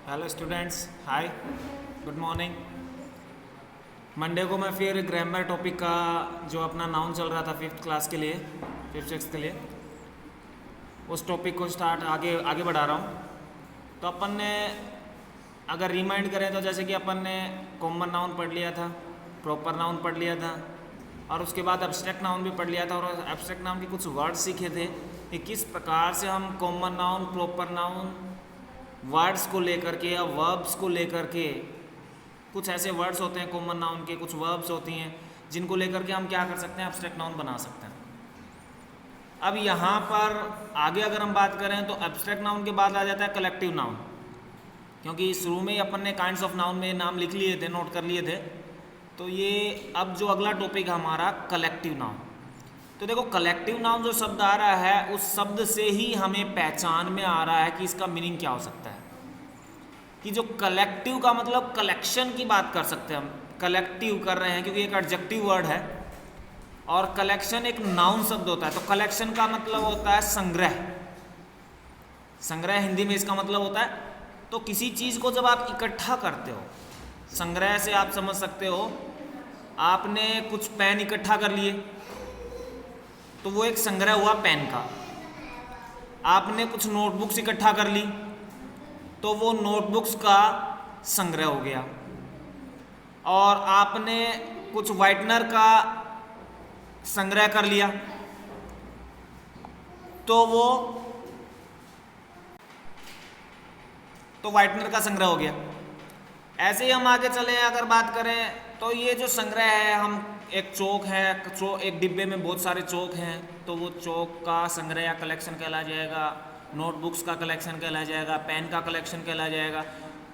Hello students, हाय, good morning. Monday को मैं फिर ग्रामर टॉपिक का जो अपना नाउन चल रहा था फिफ्थ क्लास के लिए, फिफ्थ सिक्स के लिए, उस टॉपिक को स्टार्ट आगे आगे बढ़ा रहा हूँ। तो अपन ने अगर रिमाइंड करें तो जैसे कि अपन ने कॉमन नाउन पढ़ लिया था, प्रॉपर नाउन पढ़ लिया था और उसके बाद एब्स्ट्रैक्ट नाउन भी पढ़ लिया था और एब्स्ट्रैक्ट नाउन के कुछ वर्ड सीखे थे कि किस प्रकार से हम common noun, proper noun, words को लेकर के या वर्ब्स को लेकर के, कुछ ऐसे वर्ड्स होते हैं कॉमन नाउन के, कुछ वर्ब्स होती हैं जिनको लेकर के हम क्या कर सकते हैं, एब्स्ट्रैक्ट नाउन बना सकते हैं। अब यहाँ पर आगे अगर हम बात करें तो एब्स्ट्रैक्ट नाउन के बाद आ जाता है कलेक्टिव नाउन, क्योंकि शुरू में ही अपन ने काइंड्स ऑफ नाउन में नाम लिख लिए थे, नोट कर लिए थे। तो ये अब जो अगला टॉपिक है हमारा कलेक्टिव नाउन। तो देखो कलेक्टिव नाउन जो शब्द आ रहा है उस शब्द से ही हमें पहचान में आ रहा है कि इसका मीनिंग क्या हो सकता है। कि जो कलेक्टिव का मतलब कलेक्शन की बात कर सकते हैं, हम कलेक्टिव कर रहे हैं क्योंकि एक एडजेक्टिव वर्ड है और कलेक्शन एक नाउन शब्द होता है। तो कलेक्शन का मतलब होता है संग्रह, संग्रह हिंदी में इसका मतलब होता है। तो किसी चीज़ को जब आप इकट्ठा करते हो, संग्रह से आप समझ सकते हो, आपने कुछ पेन इकट्ठा कर लिए तो वो एक संग्रह हुआ पेन का। आपने कुछ नोटबुक्स इकट्ठा कर ली तो वो नोटबुक्स का संग्रह हो गया। और आपने कुछ व्हाइटनर का संग्रह कर लिया तो वो व्हाइटनर का संग्रह हो गया। ऐसे ही हम आगे चले अगर बात करें तो ये जो संग्रह है, हम एक चौक है, एक डिब्बे में बहुत सारे चौक हैं तो वो चौक का संग्रह या कलेक्शन कहला जाएगा, नोटबुक्स का कलेक्शन कहला जाएगा, पेन का कलेक्शन कहला जाएगा।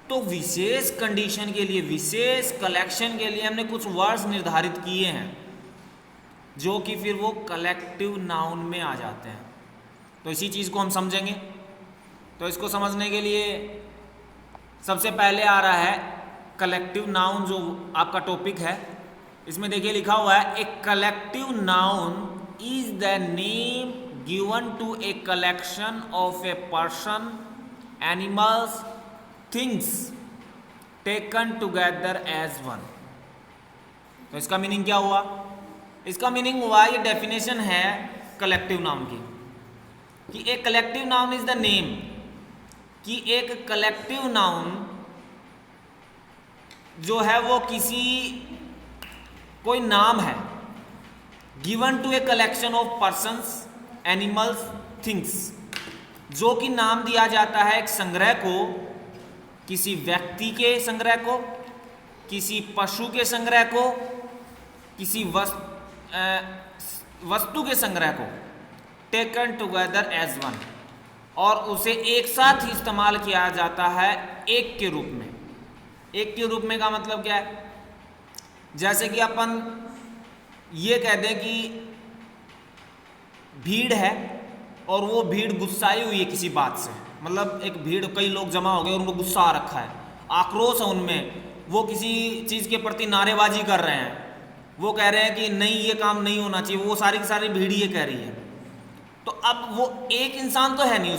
तो विशेष कंडीशन के लिए, विशेष कलेक्शन के लिए हमने कुछ वर्ड्स निर्धारित किए हैं जो कि फिर वो कलेक्टिव नाउन में आ जाते हैं। तो इसी चीज़ को हम समझेंगे। तो इसको समझने के लिए सबसे पहले आ रहा है कलेक्टिव नाउन, जो आपका टॉपिक है। इसमें देखिए लिखा हुआ है, a collective noun is the name given to a collection of a person, animals, things taken together as one. तो इसका मीनिंग क्या हुआ? इसका मीनिंग हुआ, ये डेफिनेशन है कलेक्टिव नाउन की, कि ए collective noun is the name, कि एक कलेक्टिव नाउन जो है वो कोई नाम है, given to a collection of persons, animals, things, जो कि नाम दिया जाता है एक संग्रह को, किसी व्यक्ति के संग्रह को, किसी पशु के संग्रह को, किसी वस्तु के संग्रह को, टेकन टुगेदर एज वन, और उसे एक साथ ही इस्तेमाल किया जाता है एक के रूप में। एक के रूप में का मतलब क्या है? जैसे कि अपन ये कह दें कि भीड़ है और वो भीड़ गुस्साई हुई है किसी बात से, मतलब एक भीड़, कई लोग जमा हो गए और उनको गुस्सा आ रखा है, आक्रोश है उनमें, वो किसी चीज़ के प्रति नारेबाजी कर रहे हैं, वो कह रहे हैं कि नहीं ये काम नहीं होना चाहिए, वो सारी की सारी भीड़ ये कह रही है। तो अब वो एक इंसान तो है नहीं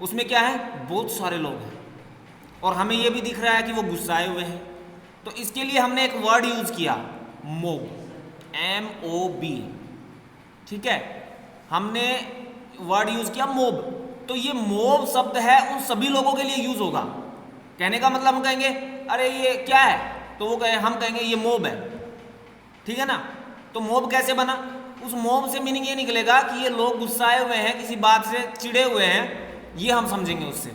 उसमें क्या है, बहुत सारे लोग हैं और हमें ये भी दिख रहा है कि वो गुस्साए हुए हैं। तो इसके लिए हमने एक वर्ड यूज किया, मोब, MOB, ठीक है, हमने वर्ड यूज किया मोब। तो ये मोब शब्द है उन सभी लोगों के लिए यूज होगा। कहने का मतलब हम कहेंगे अरे ये क्या है, तो वो हम कहेंगे ये मोब है, ठीक है ना। तो मोब कैसे बना? उस मोब से मीनिंग ये निकलेगा कि ये लोग गुस्साए हुए हैं, किसी बात से चिढ़े हुए हैं, ये हम समझेंगे उससे,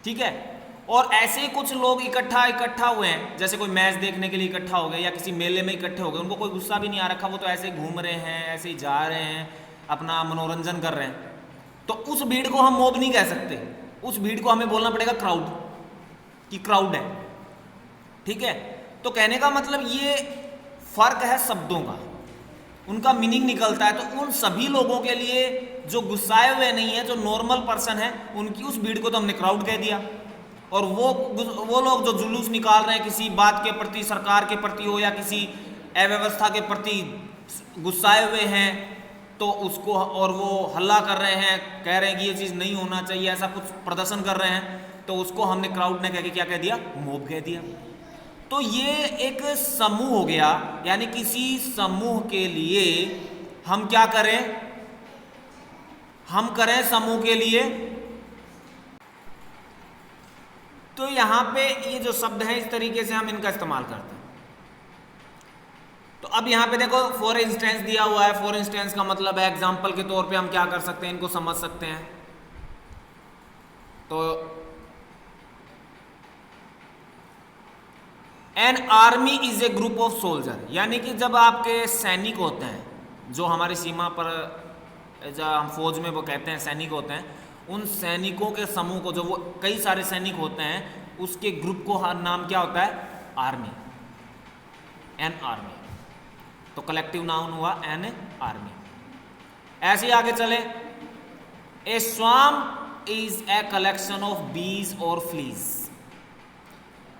ठीक है। और ऐसे ही कुछ लोग इकट्ठा हुए हैं, जैसे कोई मैच देखने के लिए इकट्ठा हो गए या किसी मेले में इकट्ठे हो गए, उनको कोई गुस्सा भी नहीं आ रखा, वो तो ऐसे घूम रहे हैं, ऐसे ही जा रहे हैं, अपना मनोरंजन कर रहे हैं। तो उस भीड़ को हम मोब नहीं कह सकते, उस भीड़ को हमें बोलना पड़ेगा क्राउड, कि क्राउड है, ठीक है। तो कहने का मतलब ये फर्क है शब्दों का, उनका मीनिंग निकलता है। तो उन सभी लोगों के लिए जो गुस्साए हुए नहीं है, जो नॉर्मल पर्सन है, उनकी उस भीड़ को तो हमने क्राउड कह दिया। और वो लोग जो जुलूस निकाल रहे हैं किसी बात के प्रति, सरकार के प्रति हो या किसी अव्यवस्था के प्रति गुस्साए हुए हैं, तो उसको, और वो हल्ला कर रहे हैं, कह रहे हैं कि ये चीज़ नहीं होना चाहिए, ऐसा कुछ प्रदर्शन कर रहे हैं, तो उसको हमने क्राउड ने कह के क्या कह दिया, मोब कह दिया। तो ये एक समूह हो गया, यानी किसी समूह के लिए हम क्या करें, हम करें समूह के लिए। तो यहां पे ये जो शब्द है इस तरीके से हम इनका इस्तेमाल करते हैं। तो अब यहां पे देखो फॉर इंस्टेंस दिया हुआ है। फॉर इंस्टेंस का मतलब है एग्जाम्पल के तौर पे हम क्या कर सकते हैं, इनको समझ सकते हैं। तो an army is a group of soldier, यानी कि जब आपके सैनिक होते हैं, जो हमारी सीमा पर जो हम फौज में वो कहते हैं सैनिक होते हैं, उन सैनिकों के समूह को, जो वो कई सारे सैनिक होते हैं, उसके ग्रुप को नाम क्या होता है, आर्मी, एन आर्मी। तो कलेक्टिव नाउन हुआ एन आर्मी। ऐसे ही आगे चले, a swarm is a collection of bees और फ्लीज,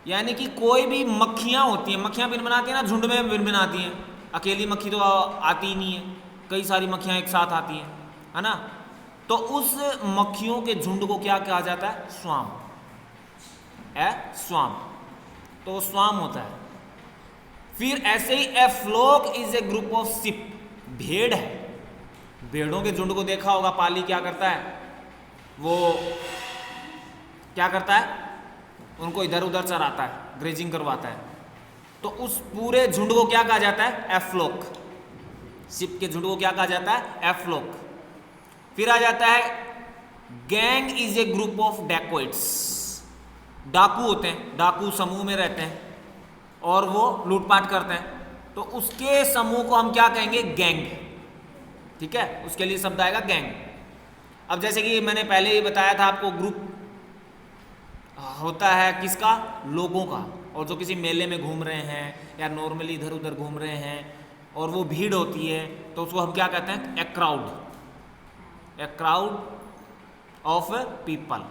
यानी कि कोई भी मक्खियां होती हैं, मक्खियां भिनभिनाती हैं ना, झुंड में भिनभिनाती हैं, अकेली मक्खी तो आती ही नहीं है, कई सारी मक्खियां एक साथ आती हैं, है ना। तो उस मक्खियों के झुंड को क्या कहा जाता है, स्वार्म, ए स्वार्म। तो स्वार्म होता है। फिर ऐसे ही a flock is a group of sheep, भेड़ है, भेड़ों के झुंड को देखा होगा, पाली क्या करता है, वो क्या करता है, उनको इधर उधर चराता है, ग्रेजिंग करवाता है। तो उस पूरे झुंड को क्या कहा जाता है, ए फ्लॉक। शिप के झुंड को क्या कहा जाता है, ए फ्लॉक। फिर आ जाता है gang is a group of dacoits, डाकू होते हैं, डाकू समूह में रहते हैं और वो लूटपाट करते हैं, तो उसके समूह को हम क्या कहेंगे, गैंग। ठीक है, उसके लिए शब्द आएगा गैंग। अब जैसे कि मैंने पहले ही बताया था आपको, ग्रुप होता है किसका, लोगों का, और जो किसी मेले में घूम रहे हैं या नॉर्मली इधर उधर घूम रहे हैं और वो भीड़ होती है, तो उसको हम क्या कहते हैं, a crowd, a crowd of people.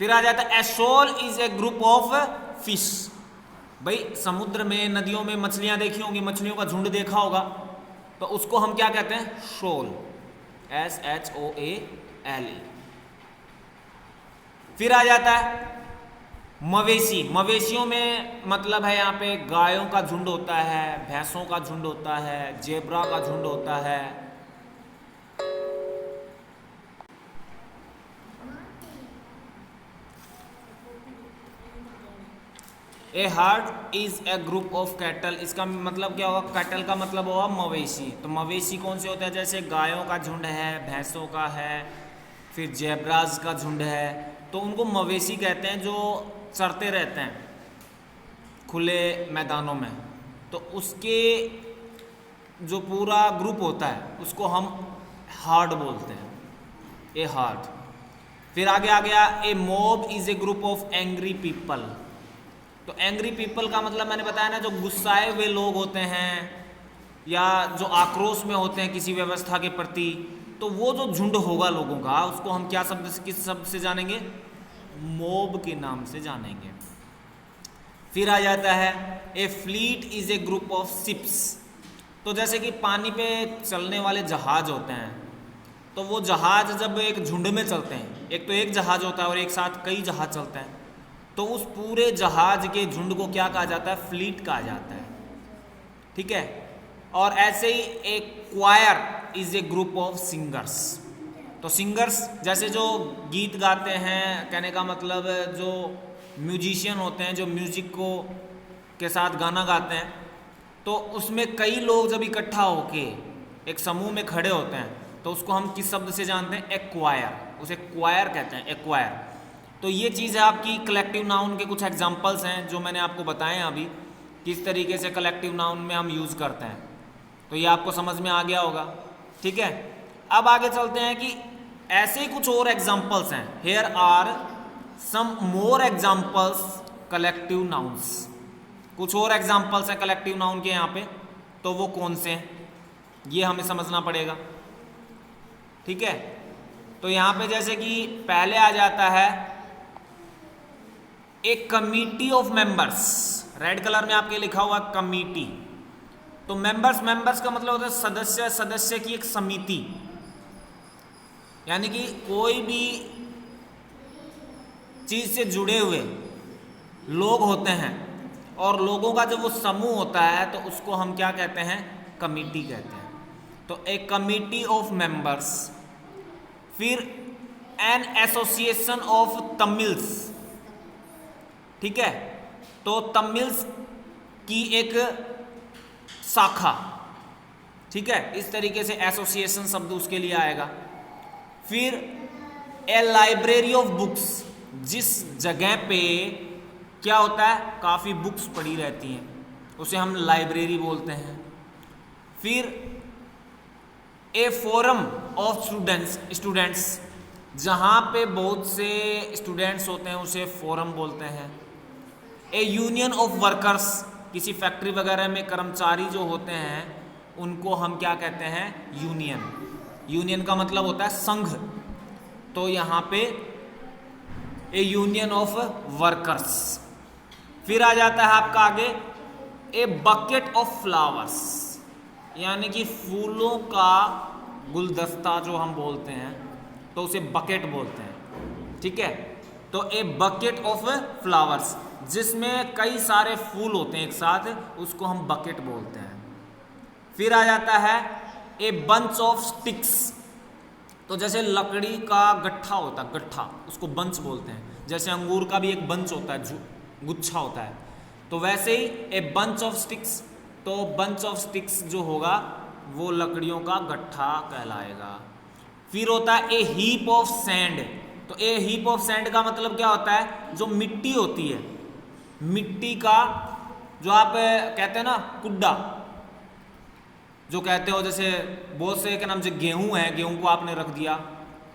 फिर आ जाता है a shoal is a group of fish, भाई समुद्र में, नदियों में मछलियां देखी होंगी, मछलियों का झुंड देखा होगा, तो उसको हम क्या कहते हैं, शोल, SHOALE। फिर आ जाता है मवेशी, मवेशियों में मतलब है यहाँ पे गायों का झुंड होता है, भैंसों का झुंड होता है, जेब्रा का झुंड होता है। A herd is a group of cattle, इसका मतलब क्या होगा, कैटल का मतलब होगा मवेशी। तो मवेशी कौन से होते हैं, जैसे गायों का झुंड है, भैंसों का है, फिर जेब्राज का झुंड है, तो उनको मवेशी कहते हैं, जो चरते रहते हैं खुले मैदानों में। तो उसके जो पूरा ग्रुप होता है उसको हम हार्ड बोलते हैं, ए हार्ड। फिर आगे आ गया a mob is a group of angry people. तो एंग्री पीपल का मतलब मैंने बताया ना, जो गुस्साए हुए लोग होते हैं या जो आक्रोश में होते हैं किसी व्यवस्था के प्रति, तो वो जो झुंड होगा लोगों का, उसको हम क्या शब्द से, किस शब्द से जानेंगे, मोब के नाम से जानेंगे। फिर आ जाता है a fleet is a group of ships. तो जैसे कि पानी पे चलने वाले जहाज होते हैं, तो वो जहाज जब एक झुंड में चलते हैं, एक तो एक जहाज होता है और एक साथ कई जहाज चलते हैं, तो उस पूरे जहाज के झुंड को क्या कहा जाता है, फ्लीट कहा जाता है। ठीक है। और ऐसे ही एक choir is a group of singers. तो सिंगर्स जैसे जो गीत गाते हैं, कहने का मतलब जो म्यूजिशियन होते हैं, जो म्यूजिक को के साथ गाना गाते हैं, तो उसमें कई लोग जब इकट्ठा होके एक समूह में खड़े होते हैं, तो उसको हम किस शब्द से जानते हैं, ए क्वायर, उसे क्वायर कहते हैं, ए क्वायर। तो ये चीज़ है आपकी कलेक्टिव नाउन के कुछ एग्जाम्पल्स हैं जो मैंने आपको बताए अभी, किस तरीके से कलेक्टिव नाउन में हम यूज़ करते हैं। तो ये आपको समझ में आ गया होगा। ठीक है, अब आगे चलते हैं कि ऐसे ही कुछ और एग्जाम्पल्स हैं। Here are some more examples collective nouns. कुछ और एग्जाम्पल्स हैं कलेक्टिव नाउन के यहाँ पे, तो वो कौन से हैं ये हमें समझना पड़ेगा। ठीक है, तो यहाँ पे जैसे कि पहले आ जाता है एक committee of members, red colour में आपके लिखा हुआ कमिटी। तो मेंबर्स, मेंबर्स का मतलब होता है सदस्य, सदस्य की एक समिति, यानी कि कोई भी चीज़ से जुड़े हुए लोग होते हैं, और लोगों का जब वो समूह होता है तो उसको हम क्या कहते हैं, कमिटी कहते हैं। तो ए कमिटी ऑफ मेंबर्स। फिर एन एसोसिएशन ऑफ तमिल्स, ठीक है, तो तमिल्स की एक शाखा, ठीक है, इस तरीके से एसोसिएशन शब्द उसके लिए आएगा। फिर ए लाइब्रेरी ऑफ बुक्स, जिस जगह पे क्या होता है, काफ़ी बुक्स पड़ी रहती हैं, उसे हम लाइब्रेरी बोलते हैं। फिर ए फोरम ऑफ स्टूडेंट्स, जहाँ पे बहुत से स्टूडेंट्स होते हैं उसे फोरम बोलते हैं। ए यूनियन ऑफ वर्कर्स, किसी फैक्ट्री वगैरह में कर्मचारी जो होते हैं उनको हम क्या कहते हैं, यूनियन। यूनियन का मतलब होता है संघ, तो यहाँ पे ए यूनियन ऑफ वर्कर्स। फिर आ जाता है आपका आगे ए बकेट ऑफ फ्लावर्स, यानी कि फूलों का गुलदस्ता जो हम बोलते हैं तो उसे बकेट बोलते हैं, ठीक है। तो ए बकेट ऑफ फ्लावर्स, जिसमें कई सारे फूल होते हैं एक साथ, उसको हम बकेट बोलते हैं। फिर आ जाता है ए बंच ऑफ स्टिक्स, तो जैसे लकड़ी का गट्ठा होता है, गट्ठा, उसको बंच बोलते हैं। जैसे अंगूर का भी एक बंच होता है, गुच्छा होता है, तो वैसे ही ए बंच ऑफ स्टिक्स, तो बंच ऑफ स्टिक्स जो होगा वो लकड़ियों का गट्ठा कहलाएगा। फिर होता है ए हीप ऑफ सैंड, तो ए हीप ऑफ सैंड का मतलब क्या होता है, जो मिट्टी होती है, मिट्टी का जो आप कहते हैं ना कुड्डा, जो कहते हो, जैसे बहुत से के नाम से गेहूं है, गेहूं को आपने रख दिया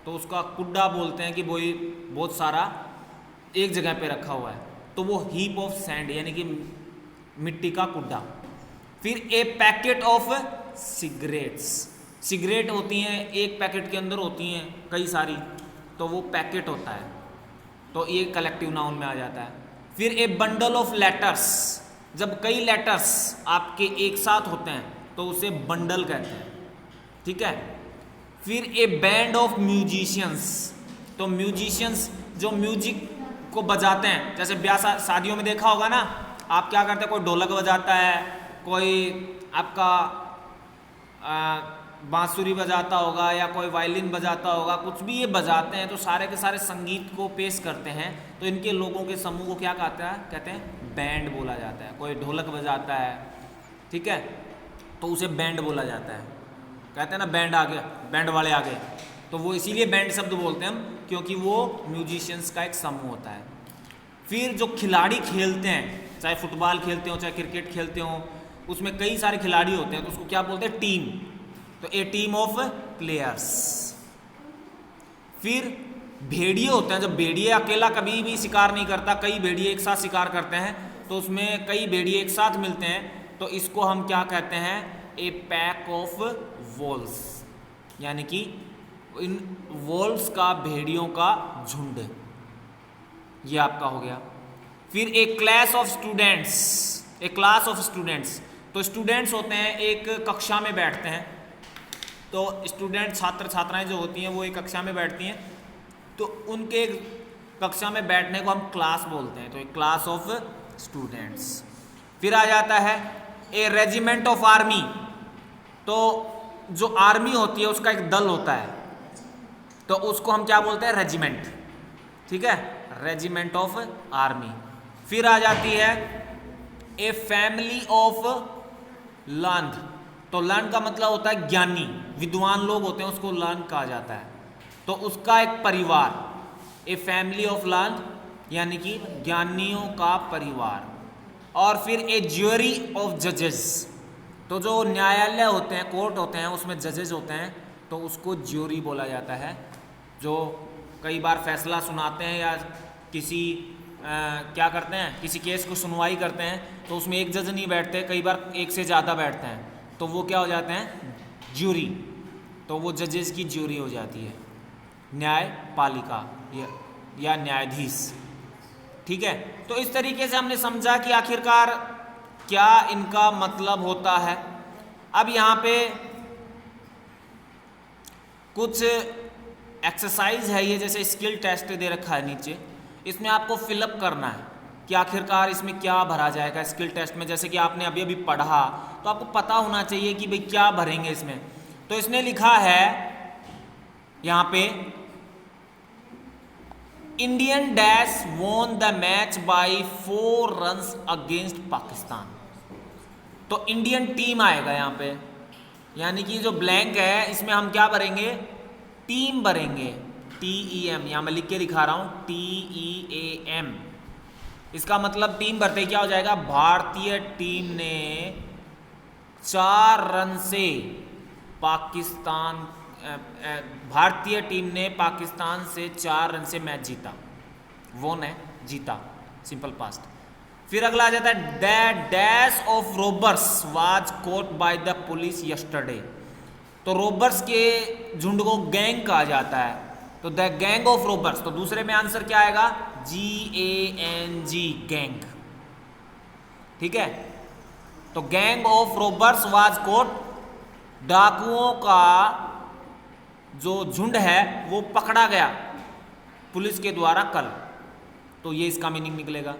तो उसका कुड्डा बोलते हैं कि वही बहुत सारा एक जगह पे रखा हुआ है, तो वो हीप ऑफ सैंड यानी कि मिट्टी का कुड्डा। फिर ए पैकेट ऑफ सिगरेट्स, सिगरेट होती हैं एक पैकेट के अंदर होती हैं कई सारी, तो वो पैकेट होता है, तो ये कलेक्टिव नाउन में आ जाता है। फिर ए बंडल ऑफ लेटर्स, जब कई लेटर्स आपके एक साथ होते हैं तो उसे बंडल कहते हैं, ठीक है। फिर ए बैंड ऑफ म्यूजिशियंस, तो म्यूजिशियंस जो म्यूजिक को बजाते हैं, जैसे ब्याह शादियों में देखा होगा ना, आप क्या करते हैं, कोई ढोलक बजाता है, कोई आपका बांसुरी बजाता होगा या कोई वायलिन बजाता होगा, कुछ भी ये बजाते हैं, तो सारे के सारे संगीत को पेश करते हैं, तो इनके लोगों के समूह को क्या कहते हैं, बैंड बोला जाता है। कोई ढोलक बजाता है, ठीक है, तो उसे बैंड बोला जाता है। कहते हैं ना बैंड आ गया, बैंड वाले आ गए, तो वो इसीलिए बैंड शब्द बोलते हैं हम, क्योंकि वो म्यूजिशियंस का एक समूह होता है। फिर जो खिलाड़ी खेलते हैं, चाहे फुटबॉल खेलते हो चाहे क्रिकेट खेलते हो, उसमें कई सारे खिलाड़ी होते हैं, तो उसको क्या बोलते हैं, टीम, तो ए टीम ऑफ प्लेयर्स। फिर भेड़िए होते हैं, जब भेड़िए अकेला कभी भी शिकार नहीं करता, कई भेड़िए एक साथ शिकार करते हैं, तो उसमें कई भेड़िए एक साथ मिलते हैं, तो इसको हम क्या कहते हैं, ए पैक ऑफ वोल्स, यानी कि इन वोल्स का भेड़ियों का झुंड, ये आपका हो गया। फिर a class of students, a class of students, तो स्टूडेंट्स होते हैं एक कक्षा में बैठते हैं, तो स्टूडेंट छात्र छात्राएं जो होती हैं वो एक कक्षा में बैठती हैं, तो उनके कक्षा में बैठने को हम क्लास बोलते हैं, तो एक क्लास ऑफ स्टूडेंट्स। फिर आ जाता है ए रेजिमेंट ऑफ आर्मी, तो जो आर्मी होती है उसका एक दल होता है, तो उसको हम क्या बोलते हैं, रेजिमेंट, ठीक है, रेजिमेंट ऑफ आर्मी। फिर आ जाती है ए फैमिली ऑफ लर्न, तो लर्न का मतलब होता है ज्ञानी, विद्वान लोग होते हैं उसको लर्न कहा जाता है, तो उसका एक परिवार, ए फैमिली ऑफ लर्न यानी कि ज्ञानियों का परिवार। और फिर ए ज्यूरी ऑफ जजेस, तो जो न्यायालय होते हैं, कोर्ट होते हैं, उसमें जजेस होते हैं, तो उसको ज्यूरी बोला जाता है, जो कई बार फैसला सुनाते हैं या किसी क्या करते हैं, किसी केस को सुनवाई करते हैं, तो उसमें एक जज नहीं बैठते, कई बार एक से ज़्यादा बैठते हैं, तो वो क्या हो जाते हैं, ज्यूरी, तो वो जजेस की ज्यूरी हो जाती है, न्यायपालिका या न्यायाधीश, ठीक है। तो इस तरीके से हमने समझा कि आखिरकार क्या इनका मतलब होता है। अब यहाँ पे कुछ एक्सरसाइज है, ये जैसे स्किल टेस्ट दे रखा है नीचे, इसमें आपको फिलअप करना है कि आखिरकार इसमें क्या भरा जाएगा स्किल टेस्ट में। जैसे कि आपने अभी अभी पढ़ा तो आपको पता होना चाहिए कि भाई क्या भरेंगे इसमें। तो इसने लिखा है यहाँ पे Indian dash won the match by 4 runs against Pakistan. तो इंडियन टीम आएगा यहाँ पे, यानी कि जो ब्लैंक है इसमें हम क्या भरेंगे, टीम भरेंगे, TEM, यहाँ मैं लिख के दिखा रहा हूँ TEAM। इसका मतलब टीम भरते क्या हो जाएगा, भारतीय टीम ने 4 रन से पाकिस्तान भारतीय टीम ने पाकिस्तान से 4 रन से मैच जीता, वो ने जीता, सिंपल पास्ट। फिर अगला आ जाता है the dash of robbers was caught by the police yesterday. तो रोबर्स के झुंड को गैंग कहा जाता है, तो द गैंग ऑफ रोबर्स, तो दूसरे में आंसर क्या आएगा, GANG, गैंग। ठीक है, तो gang of robbers was cot, डाकुओं का जो झुंड है वो पकड़ा गया पुलिस के द्वारा कल, तो ये इसका मीनिंग निकलेगा।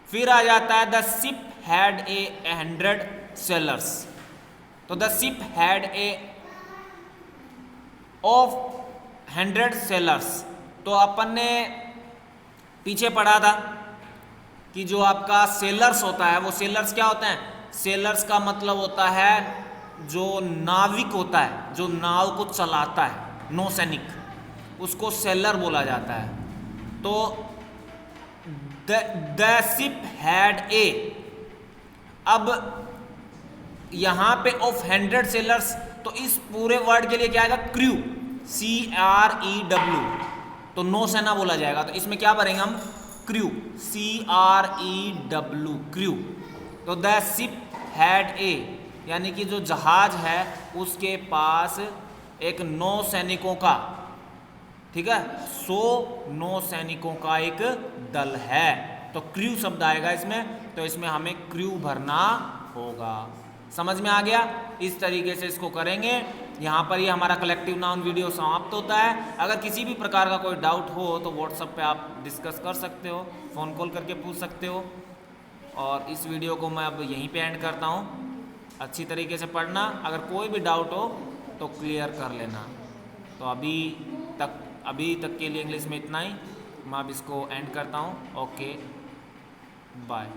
फिर आ जाता है the ship had a 100 sailors. तो the ship had a of 100 sailors, तो अपन ने पीछे पढ़ा था कि जो आपका सेलर्स होता है, वो सेलर्स क्या होते हैं, सेलर्स का मतलब होता है जो नाविक होता है, जो नाव को चलाता है, नौसैनिक, उसको सेलर बोला जाता है। तो द शिप हैड ए, अब यहां पे ऑफ 100 सेलर्स, तो इस पूरे वर्ड के लिए क्या आएगा, क्रू, CREW, तो नौसेना बोला जाएगा। तो इसमें क्या भरेंगे हम, क्रू, CREW, क्रू। तो द शिप हैड ए, यानी कि जो जहाज है उसके पास एक 9 सैनिकों का, ठीक है, 100 नौसैनिकों का एक दल है। तो क्रू शब्द आएगा इसमें, तो इसमें हमें क्रू भरना होगा। समझ में आ गया, इस तरीके से इसको करेंगे। यहाँ पर ये हमारा कलेक्टिव नाउन वीडियो समाप्त होता है। अगर किसी भी प्रकार का कोई डाउट हो तो व्हाट्सएप पे आप डिस्कस कर सकते हो, फ़ोन कॉल करके पूछ सकते हो। और इस वीडियो को मैं अब यहीं पे एंड करता हूँ। अच्छी तरीके से पढ़ना, अगर कोई भी डाउट हो तो क्लियर कर लेना। तो अभी तक के लिए इंग्लिश में इतना ही, मैं अब इसको एंड करता हूँ। Okay, bye.